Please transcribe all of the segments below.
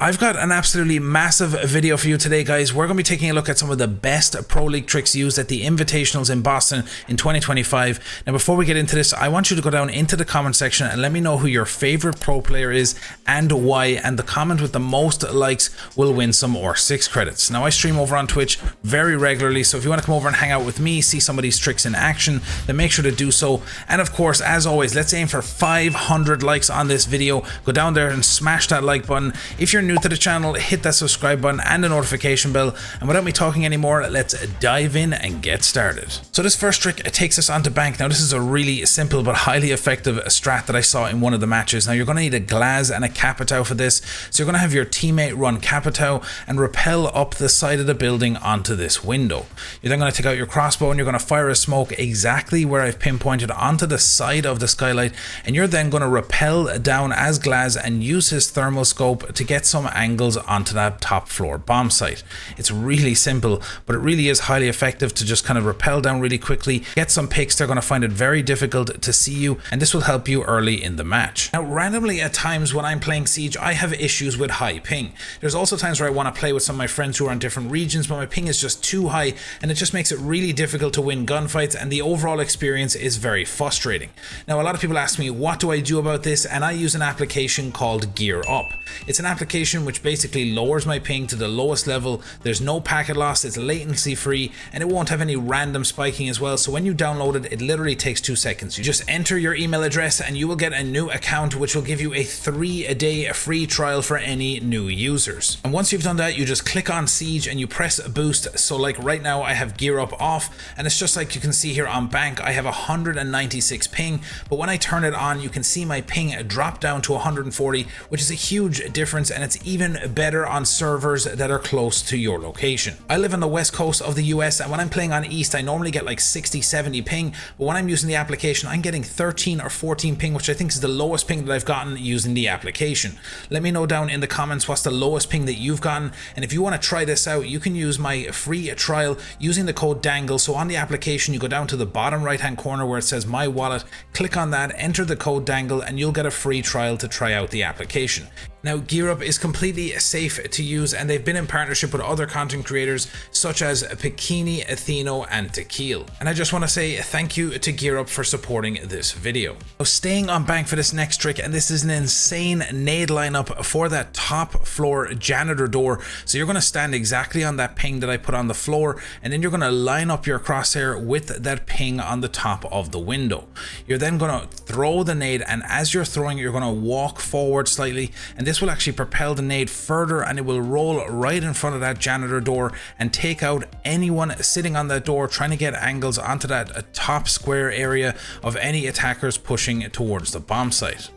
I've got an absolutely massive video for you today, guys. We're going to be taking a look at some of the best Pro League tricks used at the Invitationals in Boston in 2025. Now, before we get into this, I want you to go down into the comment section and let me know who your favorite pro player is and why, and the comment with the most likes will win some R6 credits. Now, I stream over on Twitch very regularly, so if you want to come over and hang out with me, see some of these tricks in action, then make sure to do so. And of course, as always, let's aim for 500 likes on this video. Go down there and smash that like button. If you're new to the channel, hit that subscribe button and the notification bell. And without me talking anymore, let's dive in and get started. So this first trick takes us onto bank. Now, this is a really simple but highly effective strat that I saw in one of the matches. Now, you're going to need a Glaz and a Capitao for this. So you're going to have your teammate run Capitao and rappel up the side of the building onto this window. You're then going to take out your crossbow and you're going to fire a smoke exactly where I've pinpointed onto the side of the skylight, and you're then going to rappel down as Glaz and use his thermal scope to get some angles onto that top floor bomb site. It's really simple, but it really is highly effective to just kind of rappel down really quickly, get some picks. They're going to find it very difficult to see you, and this will help you early in the match. Now, randomly at times when I'm playing Siege, I have issues with high ping. There's also times where I want to play with some of my friends who are in different regions, but my ping is just too high, and it just makes it really difficult to win gunfights, and the overall experience is very frustrating. Now, a lot of people ask me, what do I do about this? And I use an application called Gear Up. It's an application which basically lowers my ping to the lowest level. There's no packet loss, it's latency free, and it won't have any random spiking as well. So when you download it, it literally takes 2 seconds. You just enter your email address and you will get a new account, which will give you a 3-day free trial for any new users. And once you've done that, you just click on Siege and you press boost. So like right now I have Gear Up off, and it's just like you can see here on bank, I have 196 ping, but when I turn it on, you can see my ping drop down to 140, which is a huge difference, and it's even better on servers that are close to your location. I live on the west coast of the US, and when I'm playing on East, I normally get like 60-70 ping, but when I'm using the application, I'm getting 13 or 14 ping, which I think is the lowest ping that I've gotten using the application. Let me know down in the comments what's the lowest ping that you've gotten, and if you want to try this out, you can use my free trial using the code DANGLE. So on the application, you go down to the bottom right hand corner where it says My Wallet, click on that, enter the code DANGLE, and you'll get a free trial to try out the application. Now, Gear Up is completely safe to use, and they've been in partnership with other content creators such as Pikini, Atheno, and Tequil. And I just want to say thank you to Gear Up for supporting this video. Now, staying on bank for this next trick, and this is an insane nade lineup for that top floor janitor door. So you're going to stand exactly on that ping that I put on the floor, and then you're going to line up your crosshair with that ping on the top of the window. You're then going to throw the nade, and as you're throwing it, you're going to walk forward slightly, and this will actually propel the nade further, and it will roll right in front of that janitor door and take out anyone sitting on that door trying to get angles onto that top square area of any attackers pushing towards the bomb site.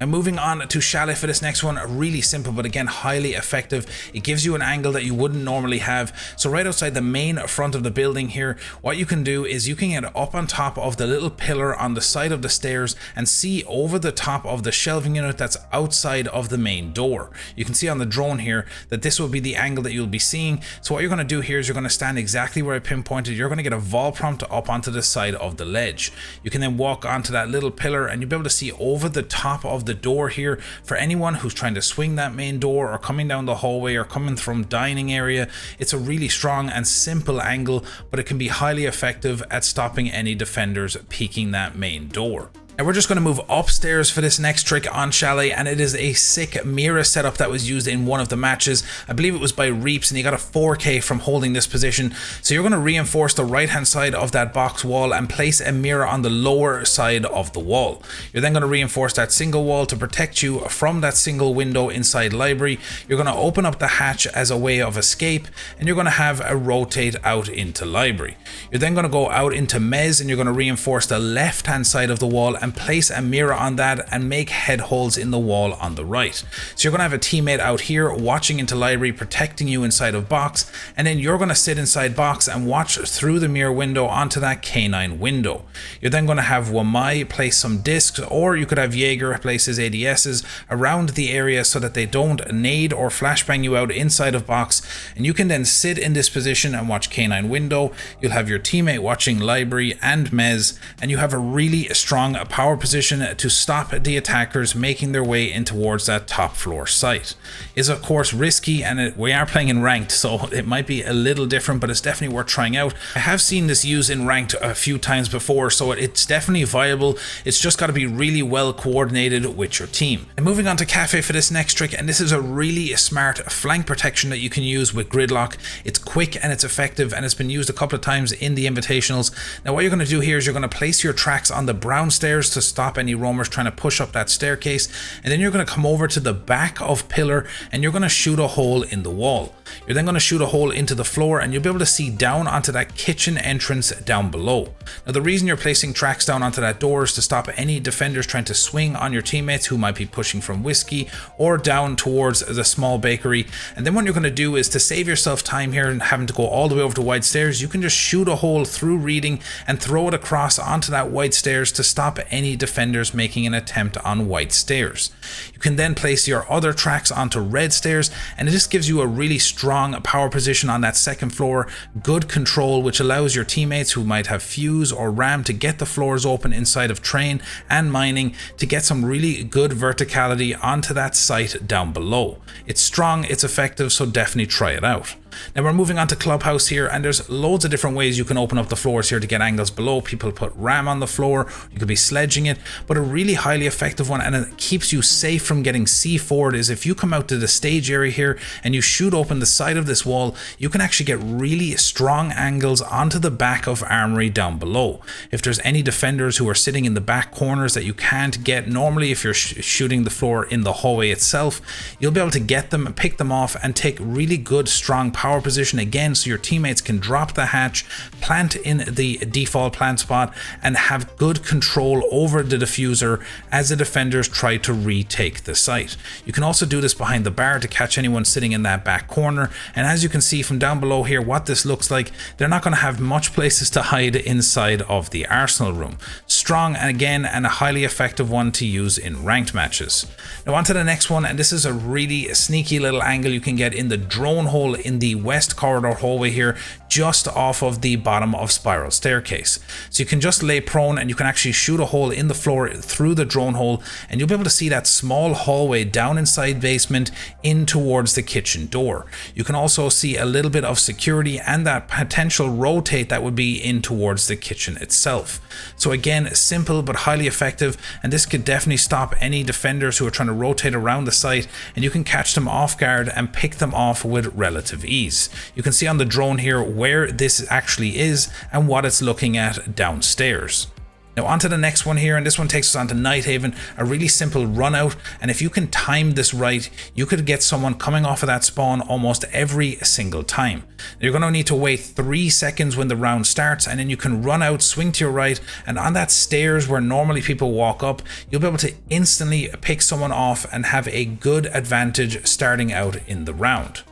And moving on to Chalet for this next one, really simple, but again, highly effective. It gives you an angle that you wouldn't normally have. So right outside the main front of the building here, what you can do is you can get up on top of the little pillar on the side of the stairs and see over the top of the shelving unit that's outside of the main door. You can see on the drone here that this will be the angle that you'll be seeing. So what you're going to do here is you're going to stand exactly where I pinpointed. You're going to get a vol prompt up onto the side of the ledge. You can then walk onto that little pillar and you'll be able to see over the top of the door here for anyone who's trying to swing that main door or coming down the hallway or coming from dining area. It's a really strong and simple angle, but it can be highly effective at stopping any defenders peeking that main door. And we're just going to move upstairs for this next trick on Chalet, and it is a sick Mira setup that was used in one of the matches. I believe it was by Reaps, and he got a 4K from holding this position. So you're going to reinforce the right hand side of that box wall and place a Mira on the lower side of the wall. You're then going to reinforce that single wall to protect you from that single window inside library. You're going to open up the hatch as a way of escape, and you're going to have a rotate out into library. You're then going to go out into mez, and you're going to reinforce the left hand side of the wall and place a Mira on that and make head holes in the wall on the right. So you're going to have a teammate out here watching into library, protecting you inside of box, and then you're going to sit inside box and watch through the mirror window onto that K9 window. You're then going to have Wamai place some discs, or you could have Jaeger place his ADSs around the area so that they don't nade or flashbang you out inside of box, and you can then sit in this position and watch K9 window. You'll have your teammate watching library and mez, and you have a really strong power position to stop the attackers making their way in towards that top floor site. It's of course risky, and we are playing in ranked, so it might be a little different, but it's definitely worth trying out. I have seen this used in ranked a few times before, so it's definitely viable. It's just got to be really well coordinated with your team. And moving on to Kafe for this next trick, and this is a really smart flank protection that you can use with Gridlock. It's quick and it's effective, and it's been used a couple of times in the invitationals. Now what you're going to do here is you're going to place your tracks on the brown stairs to stop any roamers trying to push up that staircase, and then you're going to come over to the back of pillar and you're going to shoot a hole in the wall. You're then going to shoot a hole into the floor, and you'll be able to see down onto that kitchen entrance down below. Now the reason you're placing tracks down onto that door is to stop any defenders trying to swing on your teammates who might be pushing from whiskey or down towards the small bakery. And then what you're going to do is, to save yourself time here and having to go all the way over to wide stairs, you can just shoot a hole through reading and throw it across onto that white stairs to stop any defenders making an attempt on white stairs. You can then place your other tracks onto red stairs, and it just gives you a really strong power position on that second floor, good control, which allows your teammates who might have fuse or ram to get the floors open inside of train and mining to get some really good verticality onto that site down below. It's strong, it's effective, so definitely try it out. Now we're moving on to Clubhouse here, and there's loads of different ways you can open up the floors here to get angles below. People put ram on the floor, you could be sledging it, but a really highly effective one, and it keeps you safe from getting C4'd, is if you come out to the stage area here and you shoot open the side of this wall, you can actually get really strong angles onto the back of armory down below. If there's any defenders who are sitting in the back corners that you can't get normally if you're shooting the floor in the hallway itself, you'll be able to get them, pick them off, and take really good strong power position again, so your teammates can drop the hatch, plant in the default plant spot, and have good control over the diffuser as the defenders try to retake the site. You can also do this behind the bar to catch anyone sitting in that back corner, and as you can see from down below here what this looks like, they're not going to have much places to hide inside of the Arsenal room. Strong again, and a highly effective one to use in ranked matches. Now on to the next one, and this is a really sneaky little angle you can get in the drone hole in the west corridor hallway here, just off of the bottom of spiral staircase. So you can just lay prone and you can actually shoot a hole in the floor through the drone hole, and you'll be able to see that small hallway down inside basement in towards the kitchen door. You can also see a little bit of security and that potential rotate that would be in towards the kitchen itself. So again, simple but highly effective, and this could definitely stop any defenders who are trying to rotate around the site, and you can catch them off guard and pick them off with relative ease. You can see on the drone here where this actually is and what it's looking at downstairs. Now onto the next one here, and this one takes us on to Nighthaven, a really simple run out, and if you can time this right, you could get someone coming off of that spawn almost every single time. You're going to need to wait 3 seconds when the round starts, and then you can run out, swing to your right, and on that stairs where normally people walk up, you'll be able to instantly pick someone off and have a good advantage starting out in the round.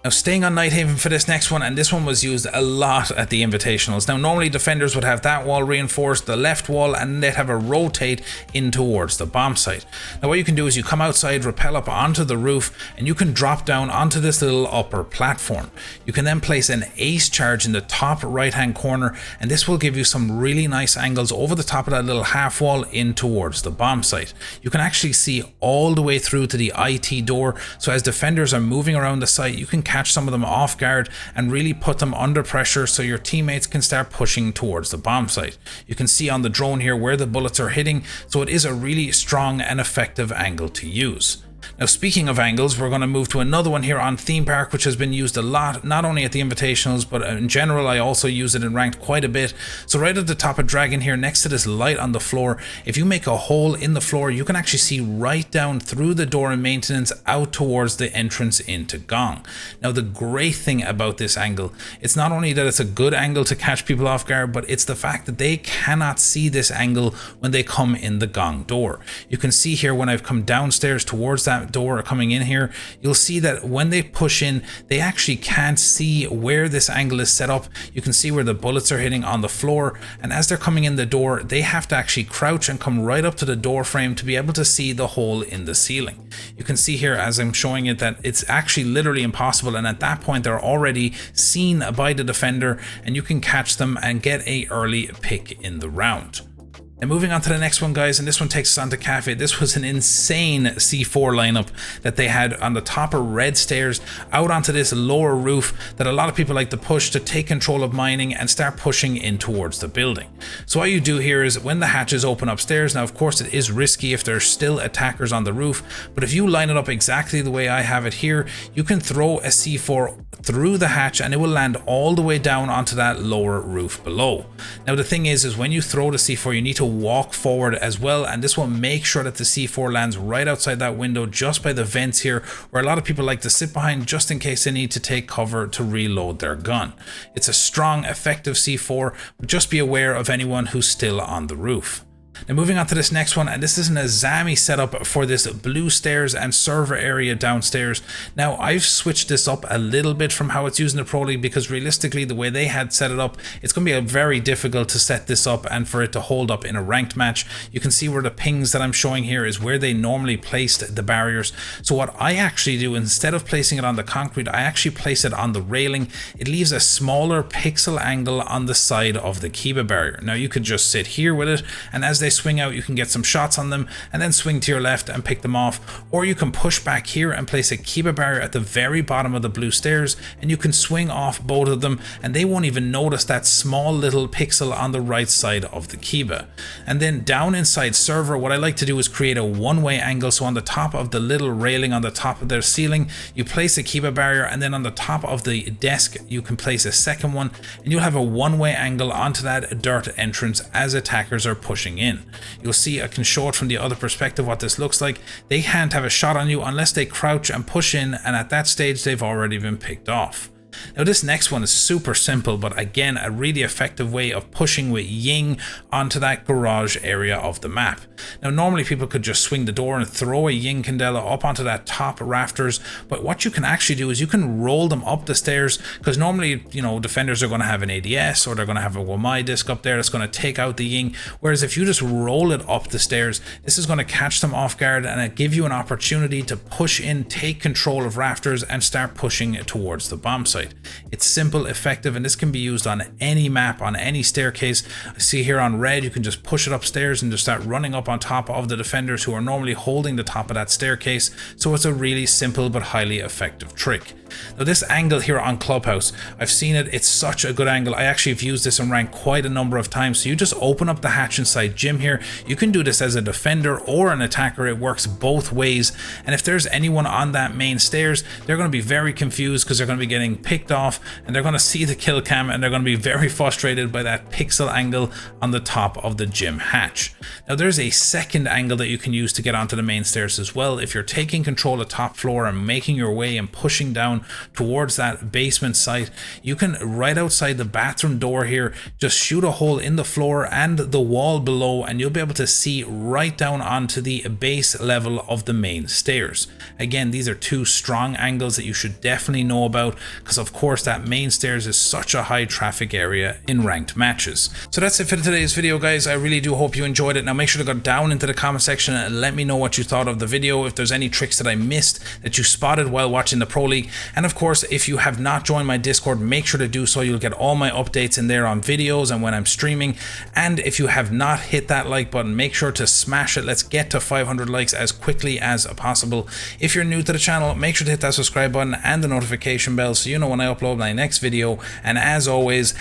Now staying on Nighthaven for this next one, and this one was used a lot at the invitationals. Now normally defenders would have that wall reinforced, the left wall, and they'd have a rotate in towards the bomb site. Now what you can do is you come outside, rappel up onto the roof, and you can drop down onto this little upper platform. You can then place an ace charge in the top right hand corner, and this will give you some really nice angles over the top of that little half wall in towards the bomb site. You can actually see all the way through to the IT door, so as defenders are moving around the site, you can catch some of them off guard and really put them under pressure so your teammates can start pushing towards the bomb site. You can see on the drone here where the bullets are hitting, so it is a really strong and effective angle to use. Now speaking of angles, we're going to move to another one here on Theme Park, which has been used a lot, not only at the invitationals, but in general I also use it in ranked quite a bit. So right at the top of Dragon here, next to this light on the floor, if you make a hole in the floor, you can actually see right down through the door in maintenance out towards the entrance into Gong. Now the great thing about this angle, it's not only that it's a good angle to catch people off guard, but it's the fact that they cannot see this angle when they come in the Gong door. You can see here when I've come downstairs towards that door coming in here, you'll see that when they push in, they actually can't see where this angle is set up. You can see where the bullets are hitting on the floor, and as they're coming in the door, they have to actually crouch and come right up to the door frame to be able to see the hole in the ceiling. You can see here as I'm showing it that it's actually literally impossible, and at that point they're already seen by the defender and you can catch them and get a early pick in the round. Now moving on to the next one, guys, and this one takes us on to Kafe. This was an insane C4 lineup that they had on the top of red stairs out onto this lower roof that a lot of people like to push to take control of mining and start pushing in towards the building. So what you do here is when the hatches open upstairs, now of course it is risky if there's still attackers on the roof, but if you line it up exactly the way I have it here, you can throw a C4 through the hatch and it will land all the way down onto that lower roof below. Now the thing is when you throw the C4, you need to walk forward as well, and this will make sure that the C4 lands right outside that window just by the vents here, where a lot of people like to sit behind just in case they need to take cover to reload their gun. It's a strong, effective C4, but just be aware of anyone who's still on the roof. Now moving on to this next one, and this is an Azami setup for this blue stairs and server area downstairs. Now I've switched this up a little bit from how it's used in the Pro League, because realistically the way they had set it up, it's going to be very difficult to set this up and for it to hold up in a ranked match. You can see where the pings that I'm showing here is where they normally placed the barriers. So what I actually do, instead of placing it on the concrete, I actually place it on the railing. It leaves a smaller pixel angle on the side of the Kiba barrier. Now you could just sit here with it, and as they swing out you can get some shots on them and then swing to your left and pick them off, or you can push back here and place a Kiba barrier at the very bottom of the blue stairs and you can swing off both of them and they won't even notice that small little pixel on the right side of the Kiba. And then down inside server, what I like to do is create a one-way angle. So on the top of the little railing on the top of their ceiling, you place a Kiba barrier, and then on the top of the desk you can place a second one, and you'll have a one-way angle onto that dirt entrance as attackers are pushing in. You'll see, I can show it from the other perspective what this looks like. They can't have a shot on you unless they crouch and push in, and at that stage they've already been picked off. Now this next one is super simple, but again a really effective way of pushing with Ying onto that garage area of the map. Now normally people could just swing the door and throw a Ying candela up onto that top rafters, but what you can actually do is you can roll them up the stairs, because normally, you know, defenders are going to have an ADS or they're going to have a Wamai disc up there that's going to take out the Ying, whereas if you just roll it up the stairs, this is going to catch them off guard and it give you an opportunity to push in, take control of rafters and start pushing towards the bomb site. It's simple, effective, and this can be used on any map, on any staircase. I see here on red you can just push it upstairs and just start running up on top of the defenders who are normally holding the top of that staircase. So it's a really simple but highly effective trick. Now this angle here on Clubhouse, I've seen it, it's such a good angle. I actually have used this in rank quite a number of times. So you just open up the hatch inside gym here. You can do this as a defender or an attacker. It works both ways, and if there's anyone on that main stairs, they're going to be very confused because they're going to be getting picked off and they're going to see the kill cam and they're going to be very frustrated by that pixel angle on the top of the gym hatch. Now there's a second angle that you can use to get onto the main stairs as well. If you're taking control of top floor and making your way and pushing down towards that basement site, you can, right outside the bathroom door here, just shoot a hole in the floor and the wall below, and you'll be able to see right down onto the base level of the main stairs. Again, these are two strong angles that you should definitely know about, because of course that main stairs is such a high traffic area in ranked matches. So that's it for today's video, guys. I really do hope you enjoyed it. Now make sure to go down into the comment section and let me know what you thought of the video, if there's any tricks that I missed that you spotted while watching the Pro League. And of course, if you have not joined my Discord, make sure to do so. You'll get all my updates in there on videos and when I'm streaming. And if you have not hit that like button, make sure to smash it. Let's get to 500 likes as quickly as possible. If you're new to the channel, make sure to hit that subscribe button and the notification bell so you know when I upload my next video. And as always,